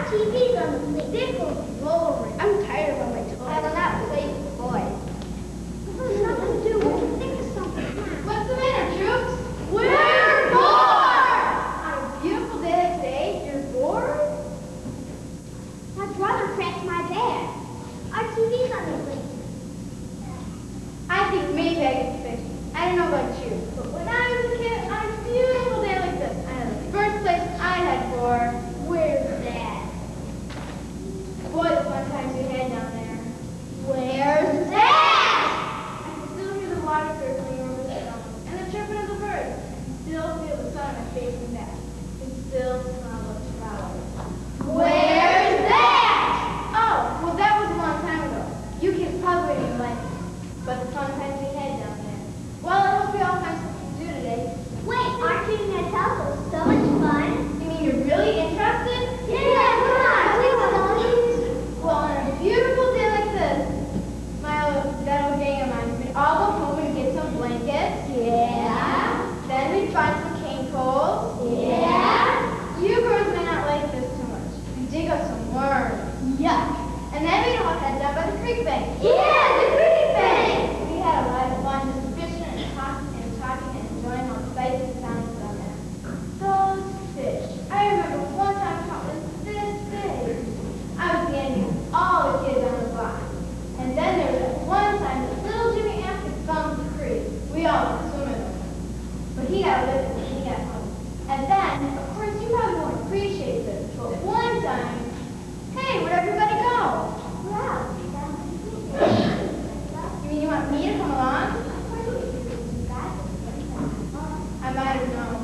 TV's on the plate. This will roll over. I'm tired of all my toys. I will not play with boys. There's nothing to do. We can think of something. What's the matter, troops? We're bored! On a beautiful day like today, you're bored? My brother cracked my dad. Our TV's on the plate. I think maybe I get fixed. I don't know about you, but when I was a kid, on a beautiful day like this, I know the first place I had for, where's that? Boy, the fun times we had down there. Where's that? I can still hear the water gurgling over the stone, and the chirping of the birds. I can still feel the sun on my face and back. I can still smell the flowers. Where's that? Oh, well that was a long time ago. You kids probably didn't like it, but the fun times we had down there. Well, I hope you all find something to do today. Wait, aren't you going to tell us? So much fun. You mean you're really interested? Yeah, come on. Please tell me. Well, on a beautiful day like this, that old gang of mine, we'd all go home and get some blankets. Yeah. Then we'd find some cane poles. Yeah. You girls may not like this too much. We'd dig up some worms. Yuck. And then we'd all head down by the Creekbank. Yeah, the Creekbank. We had a lot of fun just fishing and talking and enjoying all the sights and sounds down there. Those fish. I remember one time caught was this big. I was the envy of all the kids on the block. And then there was that one time that little Jimmy Atkins fell into the creek. We all went swimming with him. But he got lifted when he got home. And then, of course, you probably won't appreciate this, but one time, hey, where'd everybody go? Wow. You mean you want me to come along? I might have known.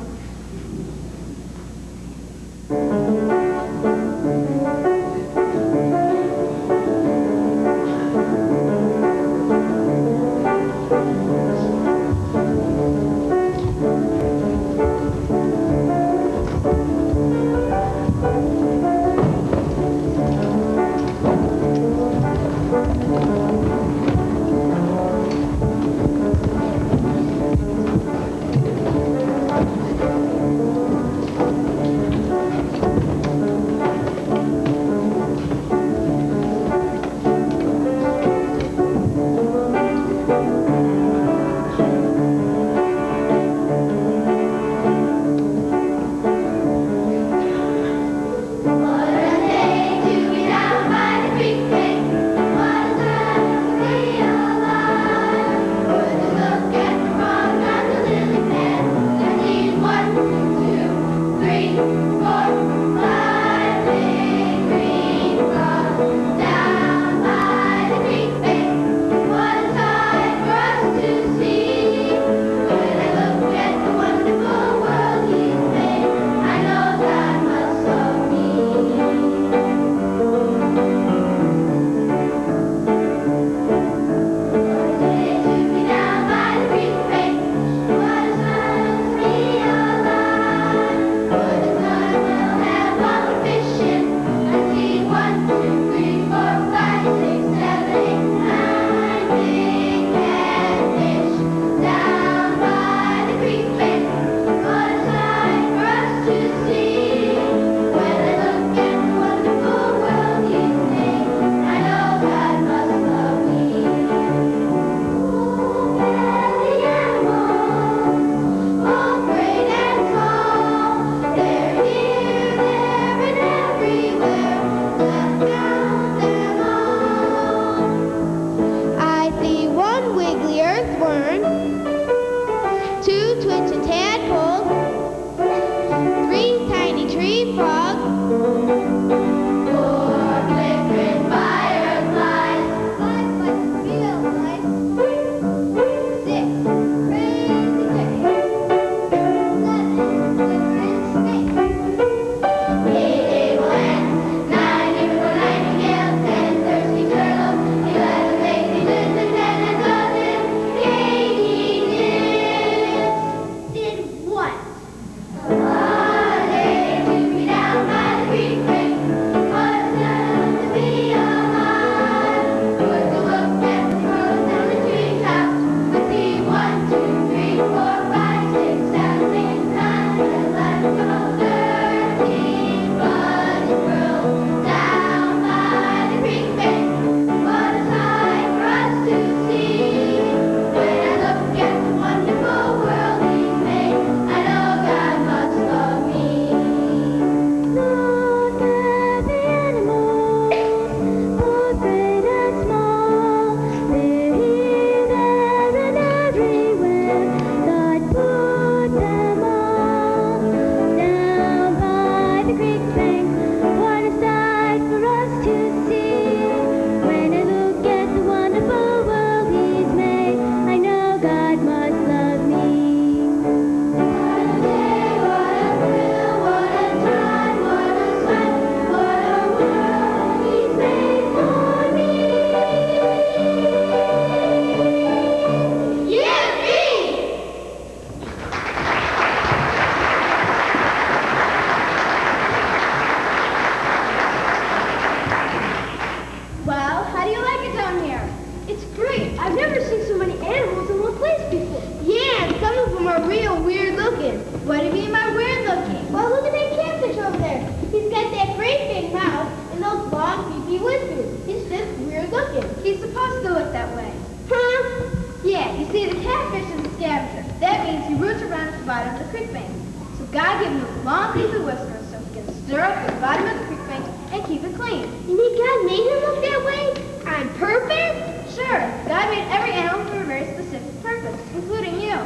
He's supposed to look that way. Huh? Yeah, you see, the catfish is a scavenger. That means he roots around at the bottom of the creek bank. So God gave him those long, creepy whiskers so he can stir up the bottom of the creek bank and keep it clean. You mean God made him look that way? On purpose? Sure, God made every animal for a very specific purpose, including you.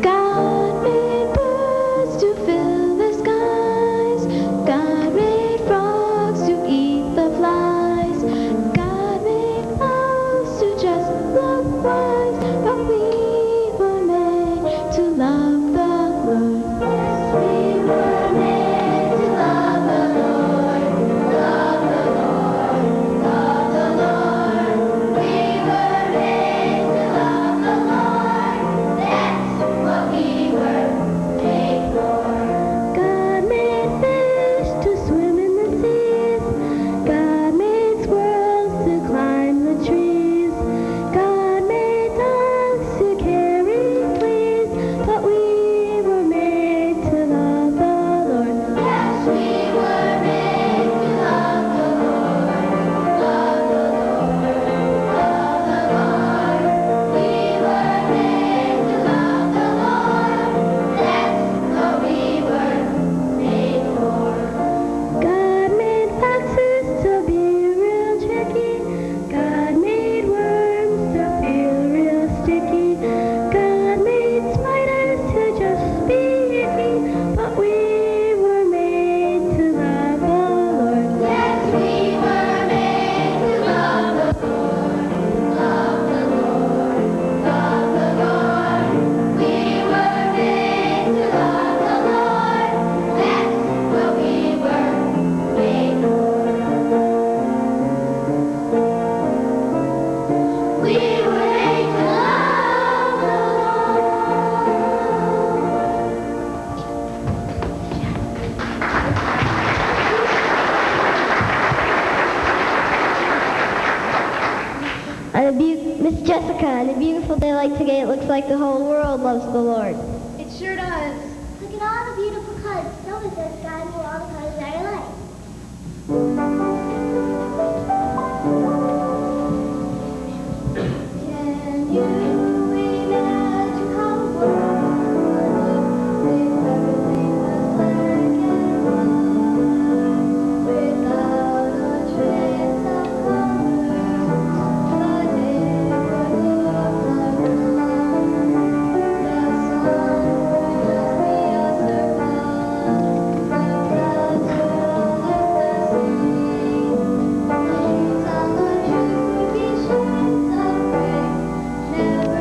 God made birds to fill the skies. God made frogs to eat the flies. God made clouds to just look wise. But we were made to love the Lord. Yes, we were made to love the Lord. Love the Lord. Love the Lord. We were made to love the Lord. That's what we were made for. God made fish to swim in the seas. God made squirrels to climb the trees. God made dogs to carry fleas. But we were made to love the Lord. Yes, we were made to love the Lord. Love the Lord. Love the Lord. We were made to love the Lord. That's what we were made for. God made foxes to be real tricky. God made worms to feel real sticky. God made spiders to just be icky. But we were made to love the Lord. Yes, we were made to love the Lord. Love the Lord. Love the Lord. We were made to love the Lord. That's what we were made for. We were made to love the Miss Jessica, on a beautiful day like today, it looks like the whole world loves the Lord. It sure does. Look at all the beautiful colors. Nobody says God knew all the colors that are like. Can you imagine how the world if everything was black and white, without a trace of colors? The day would look like night. The sun would just be a surprise. The clouds would all look the same. Things on the trees would be shades of gray. Never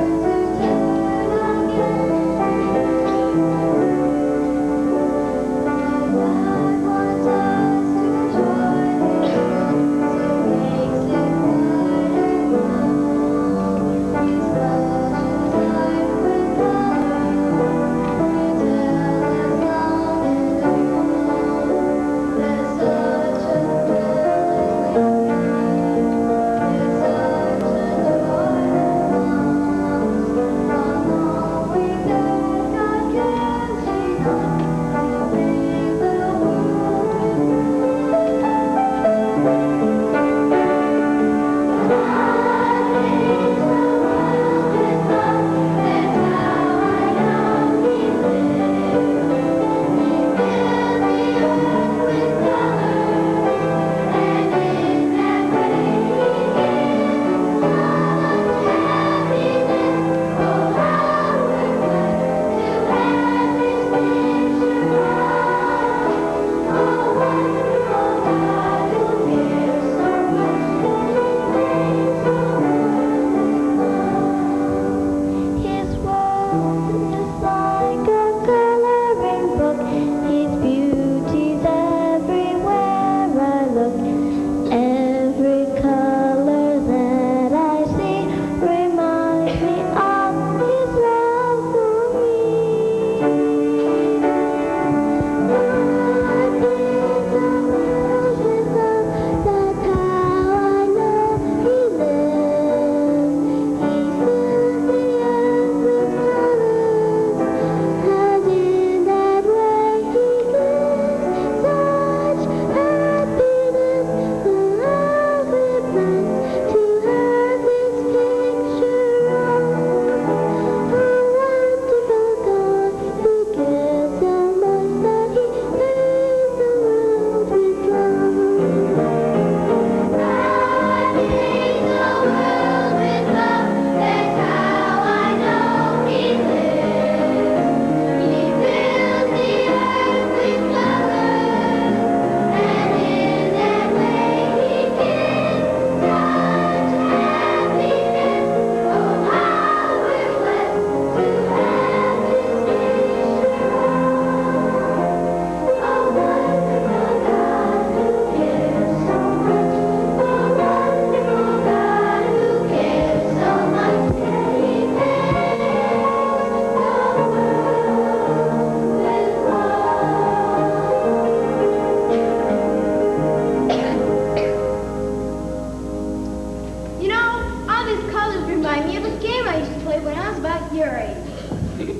these colors remind me of a game I used to play when I was about your age.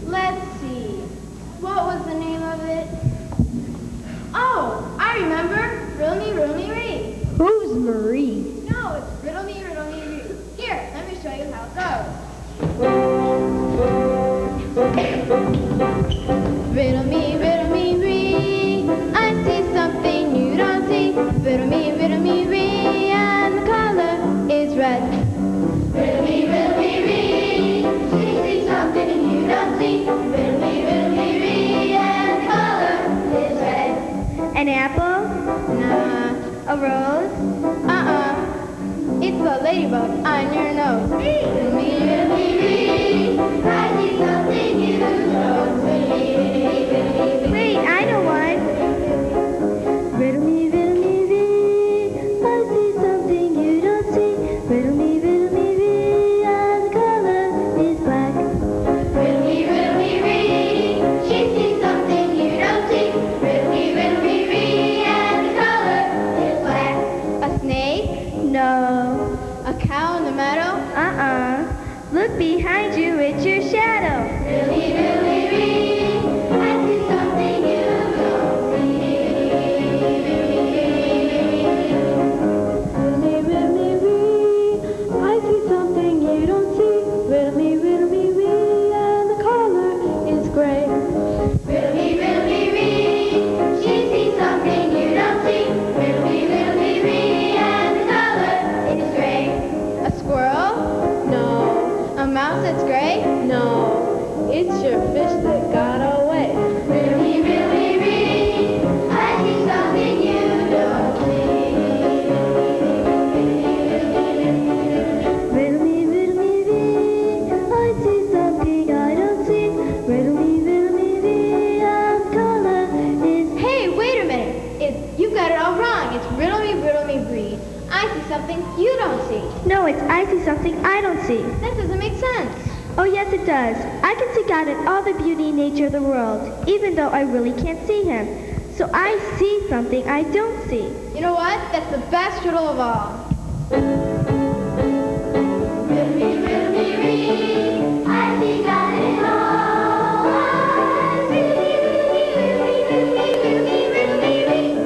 Let's see. What was the name of it? Oh, I remember. Riddle me, Ree. Who's Marie? No, it's Riddle me, Ree. Here, let me show you how it goes. Riddle me, Ree. I see something you don't see. Riddle me, Ree. And the color is red. Riddle me, Ree. She sees something you don't see. Riddle me, Ree. And the color is red. An apple? Nah. A rose? It's the ladybug on your nose. Riddle me, Ree. I see something you don't see. Wait, I know one. Riddle me, Ree. I see something you don't see. Riddle me, Ree. And the color is black. Riddle me, Ree. She sees something you don't see. Riddle me, Ree. And the color is black. A snake? No. A cow in the meadow? Look behind you, it's your shadow. Riddle me, Ree. I see something you don't see. Riddle me, Ree. I see something you don't see. Riddle me, Ree. And the color is gray. Riddle me, Ree. She sees something you don't see. Riddle me, Ree. And the color is gray. A squirrel? No. A mouse that's gray? No. It's your fish that got away. Riddle me, Ree. I see something you don't see. Riddle me, Ree. I see something I don't see. Riddle me, Ree. And the color is... Hey, wait a minute. You got it all wrong. It's riddle me, Ree. I see something you don't see. No, it's I see something I don't see. That doesn't make sense. Oh, yes, it does. I can see God in all the beauty and nature of the world, even though I really can't see him. So I see something I don't see. You know what? That's the best riddle of all. Riddle me, Ree. I see God in all I see. Riddle me, Ree.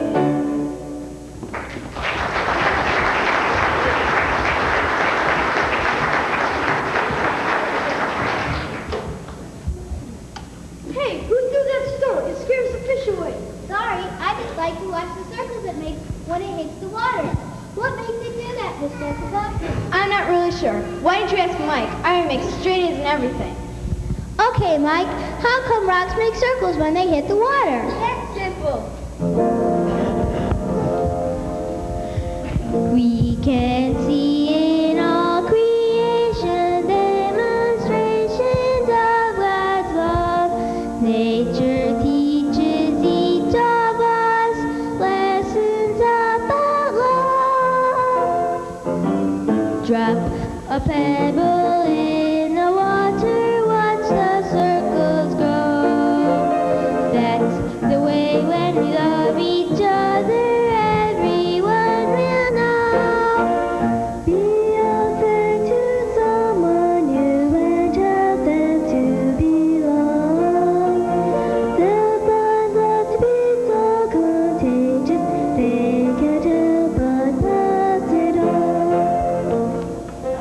Hey, who threw that stone? It scares the fish away. Sorry, I just like to watch the circles it makes when it hits the water. What makes it do that, Miss Jessica? I'm not really sure. Why don't you ask Mike? Iron makes straight A's and everything. Okay, Mike, how come rocks make circles when they hit the water? That's simple. We can see in all creation demonstrations of God's love. Nature teaches each of us lessons about love. Drop a pebble in the water, watch the circles grow. That's the way when we love each other. Everyone will know. Be unfair to someone new and help them to belong. They'll find love to be so contagious, they can't help but pass it on.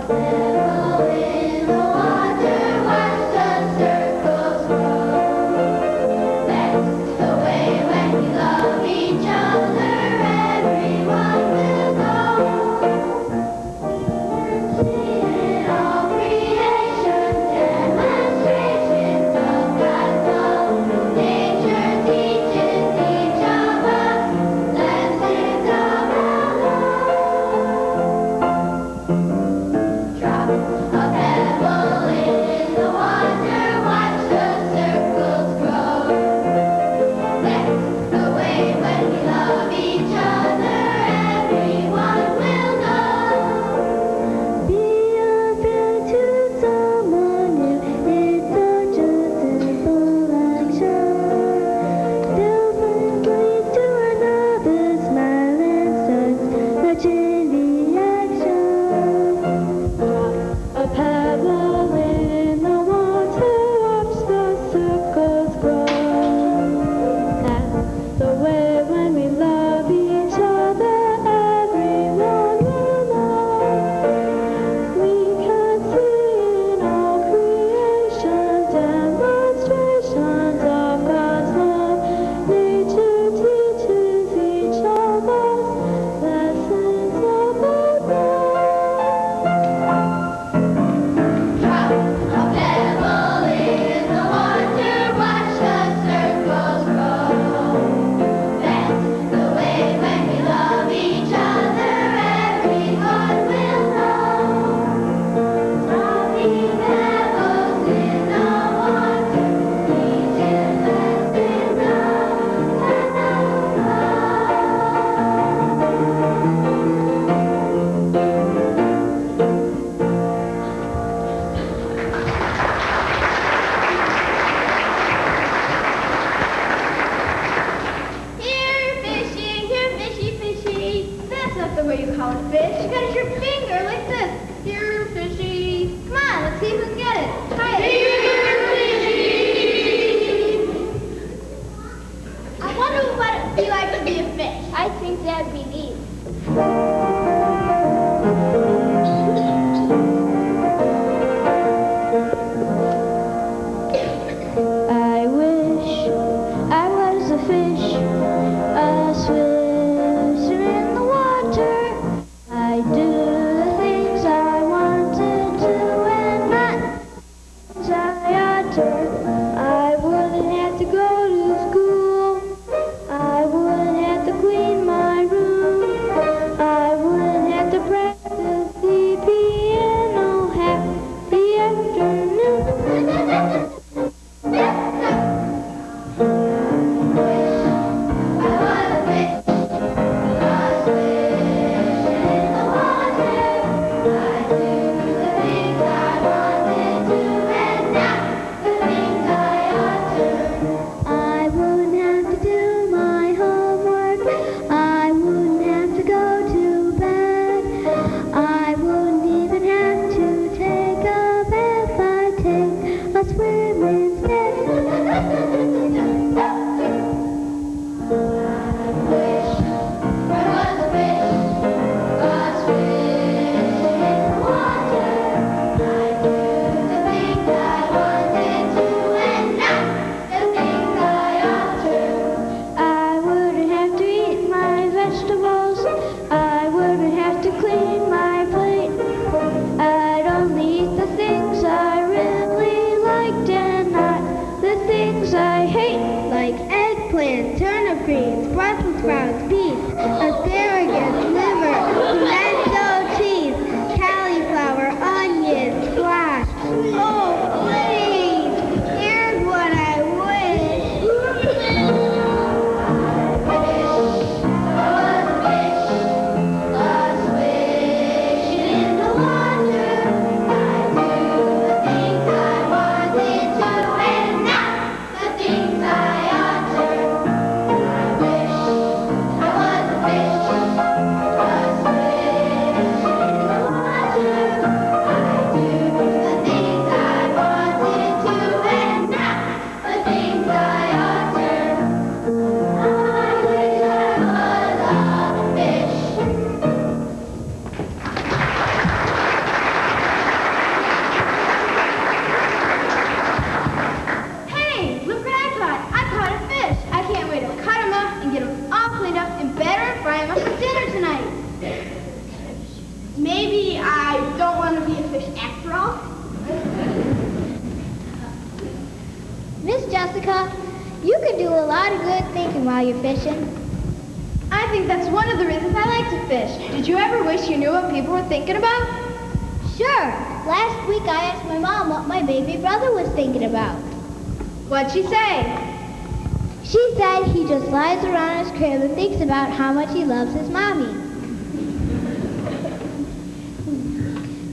Pebble in the water, watch the circles grow. That's the way when we love each other, everyone will know. See in all creation demonstrations of God's love. Nature teaches each of us lessons about love. Drop a see who's get it. Hi. I wonder what it'd be like to be a fish. I think that'd be neat. I wish I was a fish, a swisher in the water. I do the things I wanted to and not things I ought to. I wouldn't have to go to school. I wouldn't have to clean my room. I wouldn't have to practice the piano half the afternoon. I wouldn't have to do my homework. I wouldn't have to go to bed. I wouldn't even have to take a bath. I'd take a swim instead. I wouldn't have to eat my vegetables. I wouldn't have to clean my plate. I'd only eat the things I really liked and not the things I hate. Like eggplant, turnip greens, Brussels sprouts, beets, asparagus, liver, pimento cheese, cauliflower, onions, squash. Oh, please! Here's what I wish. Hey, look what I caught. I caught a fish. I can't wait to cut him up and get him all cleaned up and better and fry him up for dinner tonight. Maybe I don't want to be a fish after all. Miss Jessica, you could do a lot of good thinking while you're fishing. I think that's one of the reasons I like to fish. Did you ever wish you knew what people were thinking about? Sure. Last week I asked my mom what my baby brother was thinking about. What'd she say? She said he just lies around his crib and thinks about how much he loves his mommy.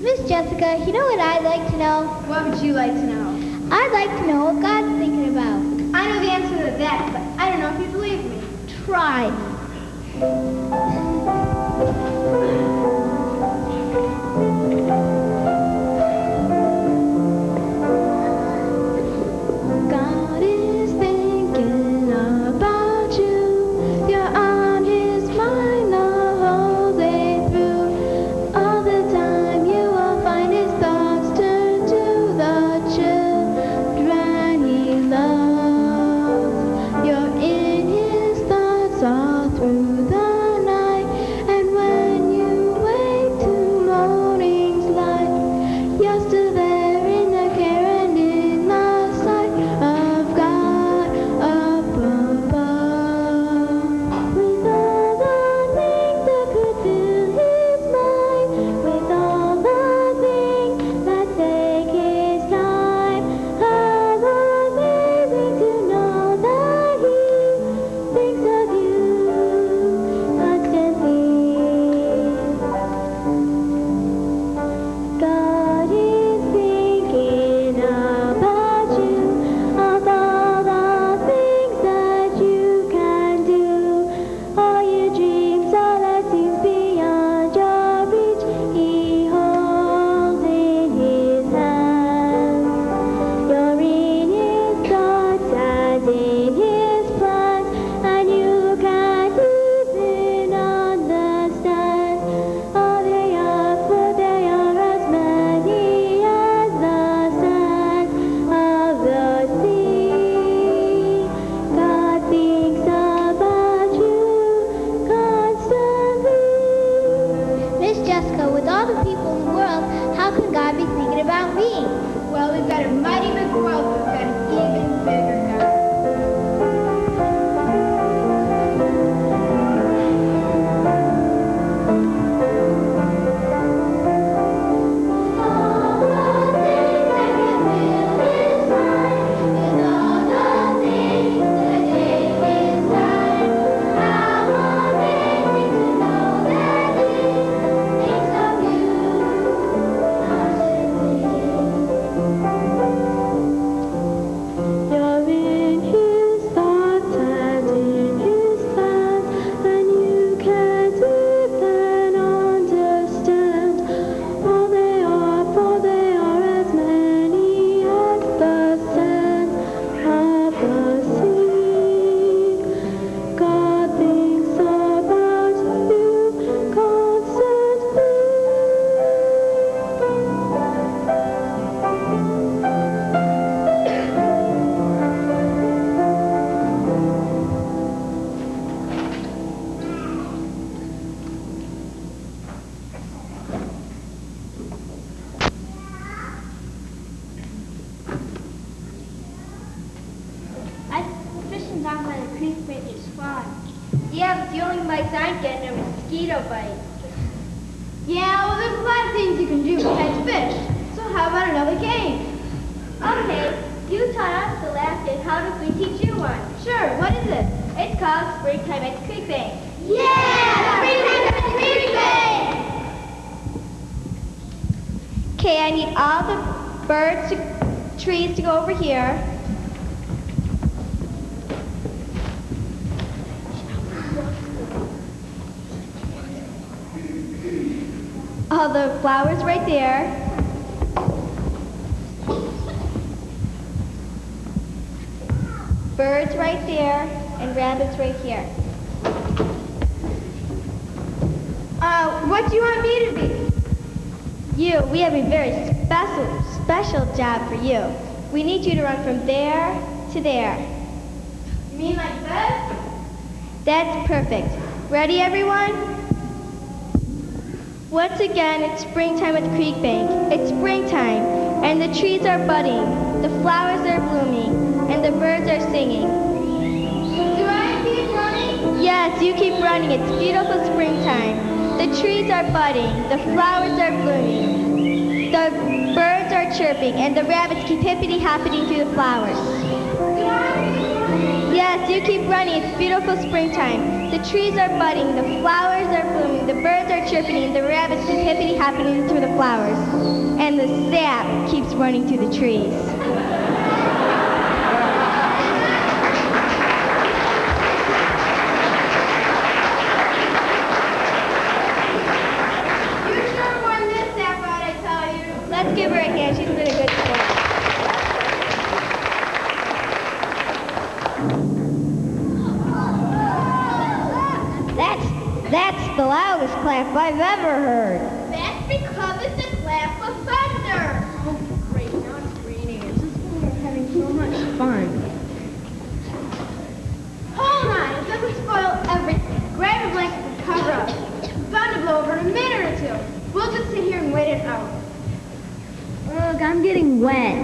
Miss Jessica, you know what I'd like to know? What would you like to know? I'd like to know what God's thinking about. I know the answer to that, but I don't know if you believe me. Try. God is thinking about you. You're on his mind the whole day through. All the time you will find his thoughts turn to the children he loves. You're in his thoughts all through the night, and when you Why? Yeah, but the only bites I'm getting are mosquito bites. Yeah, well, there's a lot of things you can do besides fish. So how about another game? Okay, you taught us to laugh, and how does we teach you one? Sure, what is it? It's called Springtime at the Creekbank. Yeah! Springtime at the Creekbank! Okay, I need all the birds, trees to go over here. All the flowers right there. Birds right there, and rabbits right here. What do you want me to be? You, we have a very special job for you. We need you to run from there to there. You mean like this? That's perfect. Ready, everyone? Once again, it's springtime at the Creekbank. It's springtime, and the trees are budding, the flowers are blooming, and the birds are singing. Do I keep running? Yes, you keep running. It's beautiful springtime. The trees are budding, the flowers are blooming, the birds are chirping, and the rabbits keep hippity-hoppiting through the flowers. Do I keep running? Yes, you keep running. It's beautiful springtime. The trees are budding, the flowers are blooming, the birds are chirping, and the rabbits keep hippity-hoppiting through the flowers. And the sap keeps running through the trees. Let's give her a hand. She's been a good sport. That's the loudest clap I've ever heard. That's because it's a clap of thunder. Oh, great. Now it's raining. It's just when we're having so much fun. Hold on, it doesn't spoil everything. Grab a blanket and cover up. It's bound to blow over in a minute or two. We'll just sit here and wait it out. Ugh, I'm getting wet.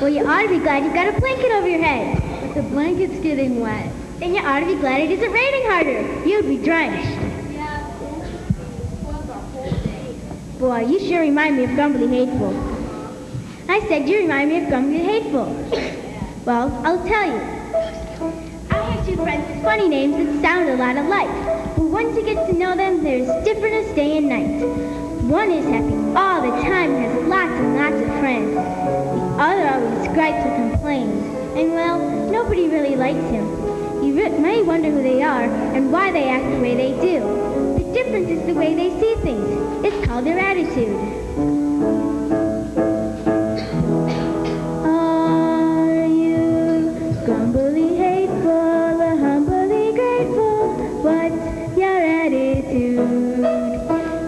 Well, you ought to be glad you've got a blanket over your head. But the blanket's getting wet. Then you ought to be glad it isn't raining harder. You'd be drenched. Yeah, it was the whole day. Boy, you sure remind me of Grumbly Hateful. I said you remind me of Grumbly Hateful. Well, I'll tell you. I have two friends with funny names that sound a lot alike. But once you get to know them, they're as different as day and night. One is happy all the time and has lots and lots of friends. The other always gripes and complains. And well, nobody really likes him. You may wonder who they are and why they act the way they do. The difference is the way they see things. It's called their attitude. Are you grumbly hateful or humbly grateful? What's your attitude?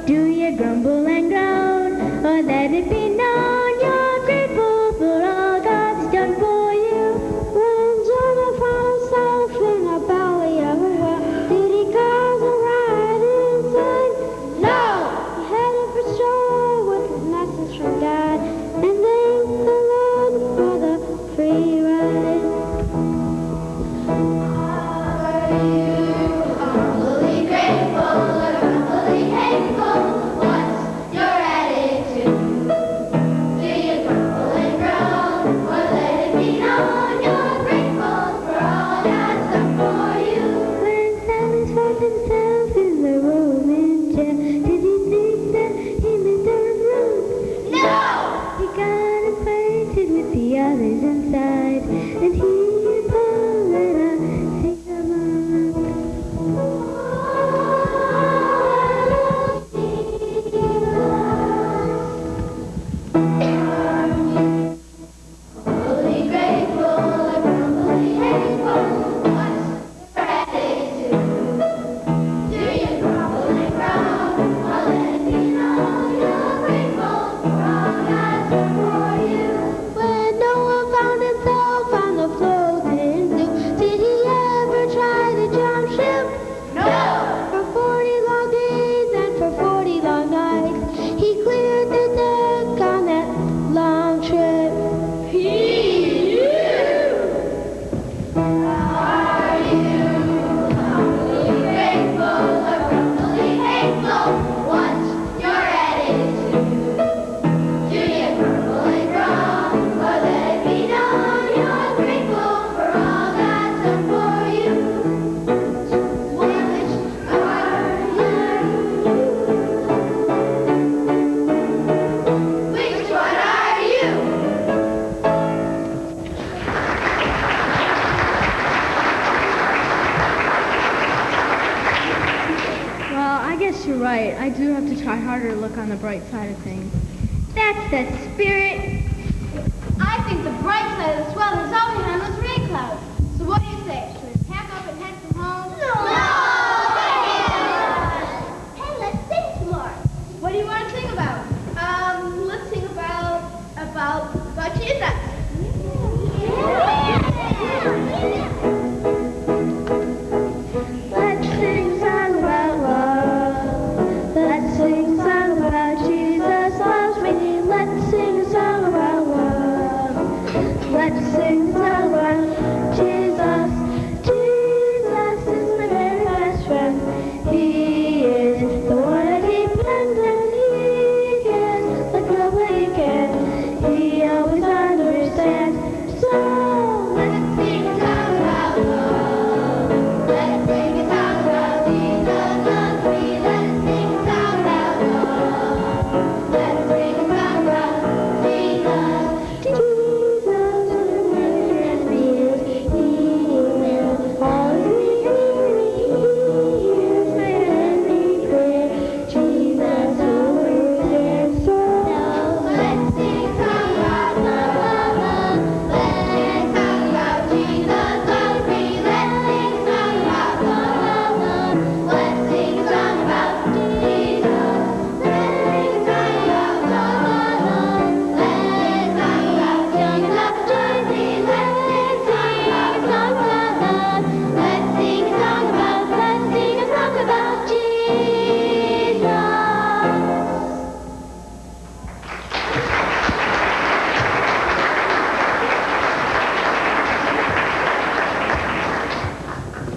Do you grumble and groan, or let it be known you're grateful for all God's done for you? When Jonah found himself in a belly of a whale, did he cause a riot inside? No! He headed for shore with a message from God, and thanked the Lord for the free ride. Are you humbly grateful or humbly hateful? What's your attitude? Do you grumble and groan, or let it be known you're grateful for all God's done for you? When Silas found himself in the Roman jail, did he think that he meant to run? No! He got acquainted with the others inside, and he and Paul led a sing along. Humbly grateful or humbly hateful? What's your attitude? Do you grumble and groan, or let it be known you're grateful for all God's done for you? When Noah found himself on the floor harder to look on the bright side of things. That's the spirit. I think the bright side of the swell is all we had was rain clouds. So what do you say? Should we pack up and head for home? No! Hey, let's sing some more. What do you want to sing about? Let's sing about Jesus. Let's sing a song about love. Let's sing a song about Jesus loves me. Let's sing a song about love. Let's sing a song about Jesus. Jesus is my very best friend. He is the one I depend on. He cares like nobody can. He always understands. So let's Sing a song about love. Let's sing a song about Jesus loves me. Let's sing a song about love. Let's sing a song about Jesus. Jesus will never be. He will always be here. He hears my every prayer. Jesus always there. So Let's sing a song about love. Let's sing a song about Jesus loves me. Let's sing a song about love. Let's sing a song about Jesus. Let's sing a song about love. Let's sing a song about Jesus loves me. Let's sing a song about love. Let's sing a song about Jesus.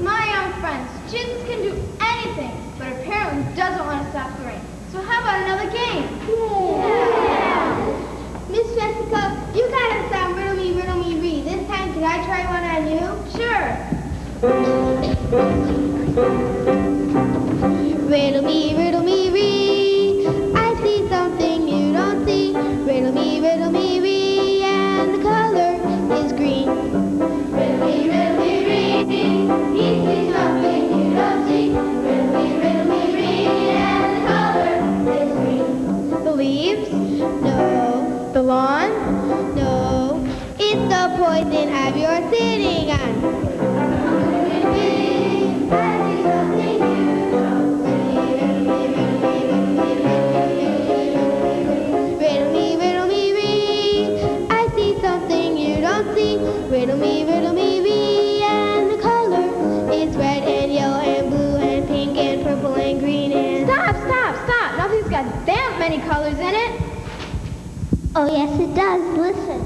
My young friends, Jesus can do anything, but apparently doesn't want to stop the rain. So how about another game? Miss Jessica, you got us on riddle me, read. This time, can I try one on you? Sure. Riddle me, read. I see something you don't see. Riddle me, read, and the color is green. Riddle me, read. He sees something you don't see. Riddle me, read, and the color is green. The leaves? No, The lawn? no, it's the poison ivy you're sitting on. I see something you don't see. Riddle me, read. I see something you don't see. Riddle me, read, and the color is red and yellow and blue and pink and purple and green and... Stop! Nothing's got that many colors in it. Oh yes, it does. Listen.